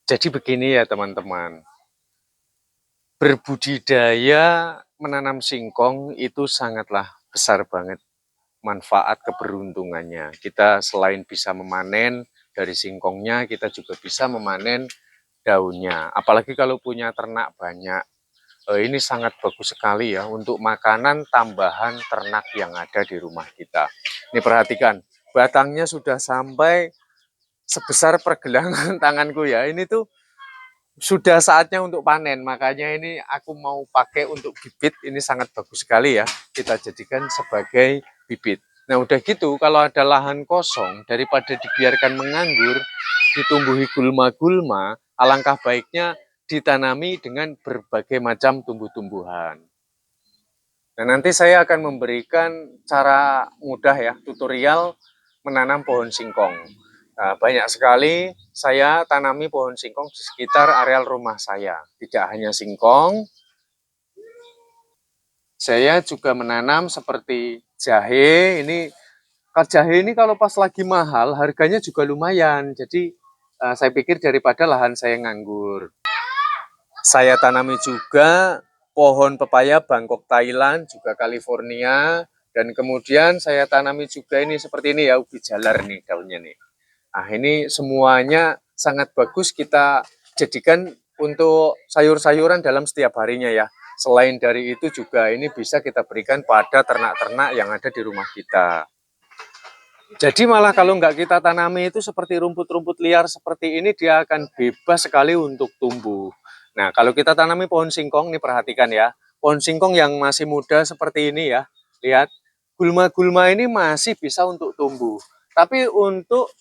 Jadi begini ya teman-teman, berbudidaya menanam singkong itu sangatlah besar banget manfaat keberuntungannya. Kita selain bisa memanen dari singkongnya, kita juga bisa memanen daunnya. Apalagi kalau punya ternak banyak, ini sangat bagus sekali ya untuk makanan tambahan ternak yang ada di rumah kita. Ini perhatikan, batangnya sudah sampai sebesar pergelangan tanganku ya. Ini tuh sudah saatnya untuk panen, makanya ini aku mau pakai untuk bibit. Ini sangat bagus sekali ya, kita jadikan sebagai bibit. Nah udah gitu, kalau ada lahan kosong, daripada dibiarkan menganggur, ditumbuhi gulma-gulma, alangkah baiknya ditanami dengan berbagai macam tumbuh-tumbuhan. Nah nanti saya akan memberikan cara mudah ya, tutorial menanam pohon singkong. Nah, banyak sekali saya tanami pohon singkong di sekitar areal rumah saya. Tidak hanya singkong, saya juga menanam seperti jahe. Jahe ini kalau pas lagi mahal, harganya juga lumayan. Jadi saya pikir daripada lahan saya nganggur. Saya tanami juga pohon pepaya Bangkok Thailand, juga California. Dan kemudian saya tanami juga ini seperti ini ya, ubi jalar nih daunnya nih. Nah ini semuanya sangat bagus kita jadikan untuk sayur-sayuran dalam setiap harinya ya. Selain dari itu juga ini bisa kita berikan pada ternak-ternak yang ada di rumah kita. Jadi malah kalau nggak kita tanami itu seperti rumput-rumput liar seperti ini, dia akan bebas sekali untuk tumbuh. Nah kalau kita tanami pohon singkong, nih perhatikan ya. Pohon singkong yang masih muda seperti ini ya, lihat. Gulma-gulma ini masih bisa untuk tumbuh. Tapi untuk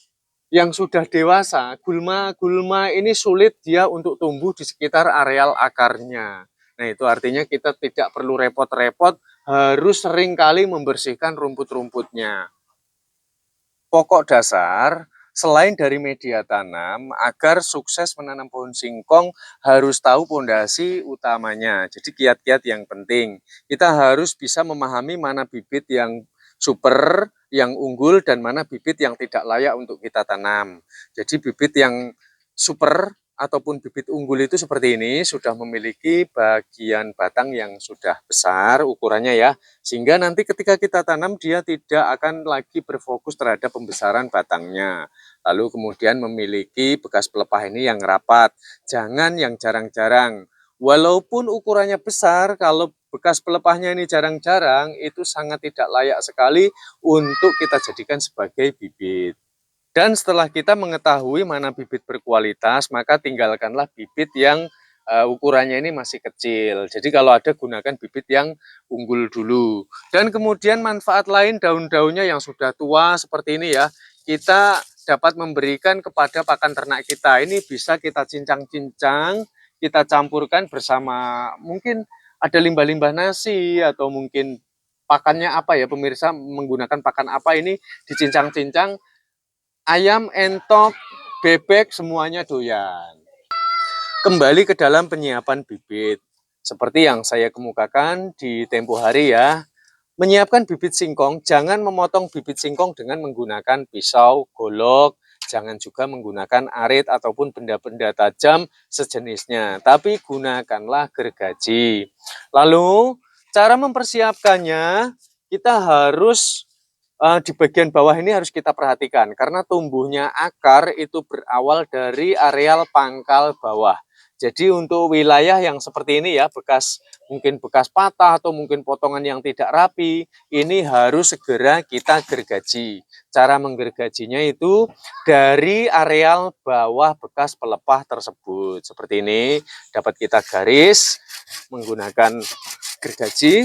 yang sudah dewasa, gulma-gulma ini sulit dia untuk tumbuh di sekitar areal akarnya. Nah itu artinya kita tidak perlu repot-repot, harus sering kali membersihkan rumput-rumputnya. Pokok dasar, selain dari media tanam, agar sukses menanam pohon singkong harus tahu pondasi utamanya. Jadi kiat-kiat yang penting. Kita harus bisa memahami mana bibit yang super, yang unggul, dan mana bibit yang tidak layak untuk kita tanam. Jadi bibit yang super ataupun bibit unggul itu seperti ini, sudah memiliki bagian batang yang sudah besar ukurannya ya, sehingga nanti ketika kita tanam dia tidak akan lagi berfokus terhadap pembesaran batangnya. Lalu kemudian memiliki bekas pelepah ini yang rapat, jangan yang jarang-jarang. Walaupun ukurannya besar, kalau bekas pelepahnya ini jarang-jarang, itu sangat tidak layak sekali untuk kita jadikan sebagai bibit. Dan setelah kita mengetahui mana bibit berkualitas, maka tinggalkanlah bibit yang ukurannya ini masih kecil. Jadi kalau ada, gunakan bibit yang unggul dulu. Dan kemudian manfaat lain daun-daunnya yang sudah tua seperti ini ya, kita dapat memberikan kepada pakan ternak kita. Ini bisa kita cincang-cincang, kita campurkan bersama, mungkin ada limbah-limbah nasi atau mungkin pakannya apa ya pemirsa, menggunakan pakan apa ini, dicincang-cincang, ayam, entok, bebek, semuanya doyan. Kembali ke dalam penyiapan bibit. Seperti yang saya kemukakan di tempo hari ya, menyiapkan bibit singkong, jangan memotong bibit singkong dengan menggunakan pisau, golok, jangan juga menggunakan arit ataupun benda-benda tajam sejenisnya, tapi gunakanlah gergaji. Lalu, cara mempersiapkannya, kita harus di bagian bawah ini harus kita perhatikan karena tumbuhnya akar itu berawal dari areal pangkal bawah. Jadi untuk wilayah yang seperti ini ya, mungkin bekas patah atau mungkin potongan yang tidak rapi, ini harus segera kita gergaji. Cara menggergajinya itu dari areal bawah bekas pelepah tersebut. Seperti ini, dapat kita garis menggunakan gergaji.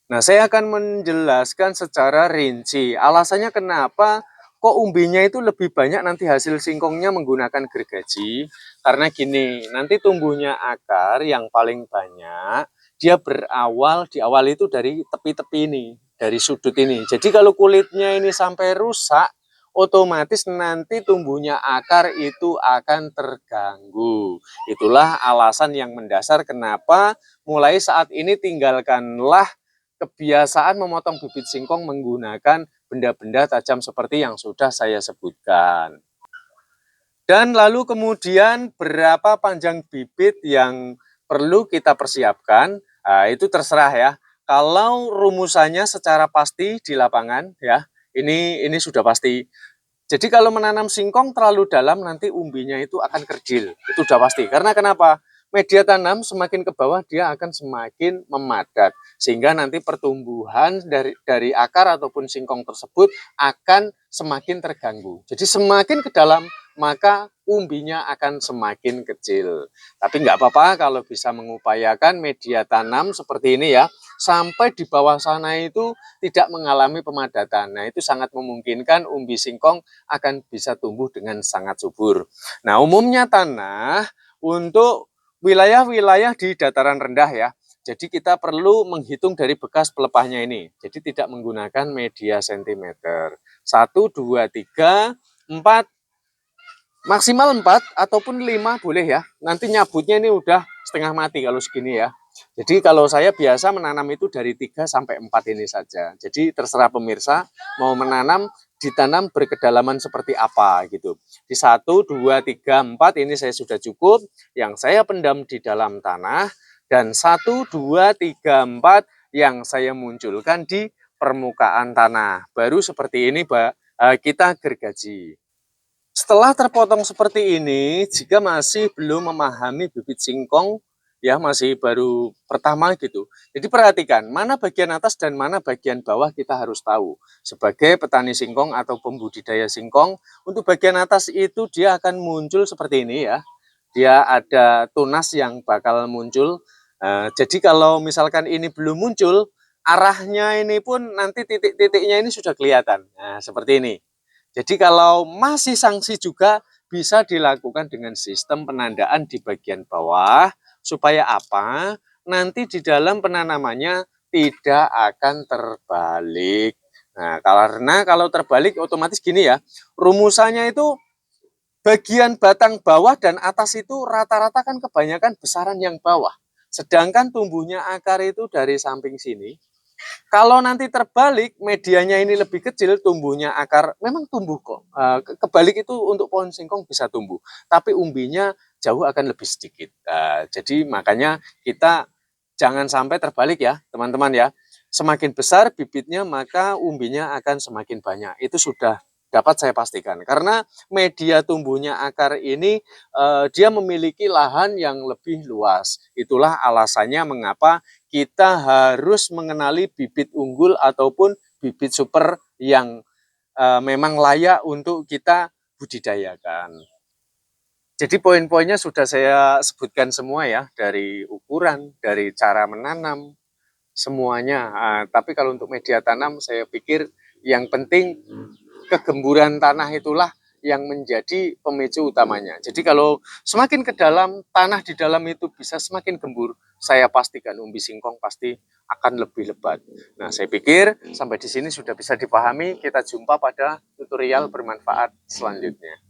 Nah, saya akan menjelaskan secara rinci. Alasannya kenapa kok umbinya itu lebih banyak nanti hasil singkongnya menggunakan gergaji. Karena gini, nanti tumbuhnya akar yang paling banyak, dia berawal, di awal itu dari tepi-tepi ini, dari sudut ini. Jadi kalau kulitnya ini sampai rusak, otomatis nanti tumbuhnya akar itu akan terganggu. Itulah alasan yang mendasar kenapa mulai saat ini tinggalkanlah kebiasaan memotong bibit singkong menggunakan benda-benda tajam seperti yang sudah saya sebutkan. Dan lalu kemudian berapa panjang bibit yang perlu kita persiapkan, itu terserah ya. Kalau rumusannya secara pasti di lapangan ya, ini sudah pasti. Jadi kalau menanam singkong terlalu dalam nanti umbinya itu akan kerdil, itu sudah pasti. Karena kenapa? Media tanam semakin ke bawah dia akan semakin memadat, sehingga nanti pertumbuhan dari akar ataupun singkong tersebut akan semakin terganggu. Jadi semakin ke dalam maka umbinya akan semakin kecil. Tapi nggak apa-apa kalau bisa mengupayakan media tanam seperti ini ya, sampai di bawah sana itu tidak mengalami pemadatan. Nah itu sangat memungkinkan umbi singkong akan bisa tumbuh dengan sangat subur. Nah umumnya tanah untuk wilayah-wilayah di dataran rendah ya, jadi kita perlu menghitung dari bekas pelepahnya ini. Jadi tidak menggunakan media sentimeter. 1, 2, 3, 4, maksimal 4 ataupun 5 boleh ya. Nanti nyabutnya ini udah setengah mati kalau segini ya. Jadi kalau saya biasa menanam itu dari 3 sampai 4 ini saja. Jadi terserah pemirsa mau menanam, ditanam berkedalaman seperti apa gitu. Di 1, 2, 3, 4 ini saya sudah cukup. Yang saya pendam di dalam tanah. Dan 1, 2, 3, 4 yang saya munculkan di permukaan tanah. Baru seperti ini kita gergaji. Setelah terpotong seperti ini, jika masih belum memahami bibit singkong, ya masih baru pertama gitu. Jadi perhatikan, mana bagian atas dan mana bagian bawah kita harus tahu. Sebagai petani singkong atau pembudidaya singkong, untuk bagian atas itu dia akan muncul seperti ini ya. Dia ada tunas yang bakal muncul. Jadi kalau misalkan ini belum muncul, arahnya ini pun nanti titik-titiknya ini sudah kelihatan. Nah, seperti ini. Jadi kalau masih sanksi juga bisa dilakukan dengan sistem penandaan di bagian bawah supaya apa? Nanti di dalam penanamannya tidak akan terbalik. Nah, karena kalau terbalik otomatis gini ya, rumusannya itu bagian batang bawah dan atas itu rata-rata kan kebanyakan besaran yang bawah. Sedangkan tumbuhnya akar itu dari samping sini, kalau nanti terbalik, medianya ini lebih kecil, tumbuhnya akar, memang tumbuh kok. Kebalik itu untuk pohon singkong bisa tumbuh, tapi umbinya jauh akan lebih sedikit. Jadi makanya kita jangan sampai terbalik ya, teman-teman ya. Semakin besar bibitnya, maka umbinya akan semakin banyak. Itu sudah dapat saya pastikan. Karena media tumbuhnya akar ini, dia memiliki lahan yang lebih luas. Itulah alasannya mengapa kita harus mengenali bibit unggul ataupun bibit super yang memang layak untuk kita budidayakan. Jadi poin-poinnya sudah saya sebutkan semua ya, dari ukuran, dari cara menanam, semuanya. Tapi kalau untuk media tanam, saya pikir yang penting kegemburan tanah itulah yang menjadi pemicu utamanya. Jadi kalau semakin ke dalam, tanah di dalam itu bisa semakin gembur, saya pastikan umbi singkong pasti akan lebih lebat. Nah, saya pikir sampai di sini sudah bisa dipahami. Kita jumpa pada tutorial bermanfaat selanjutnya.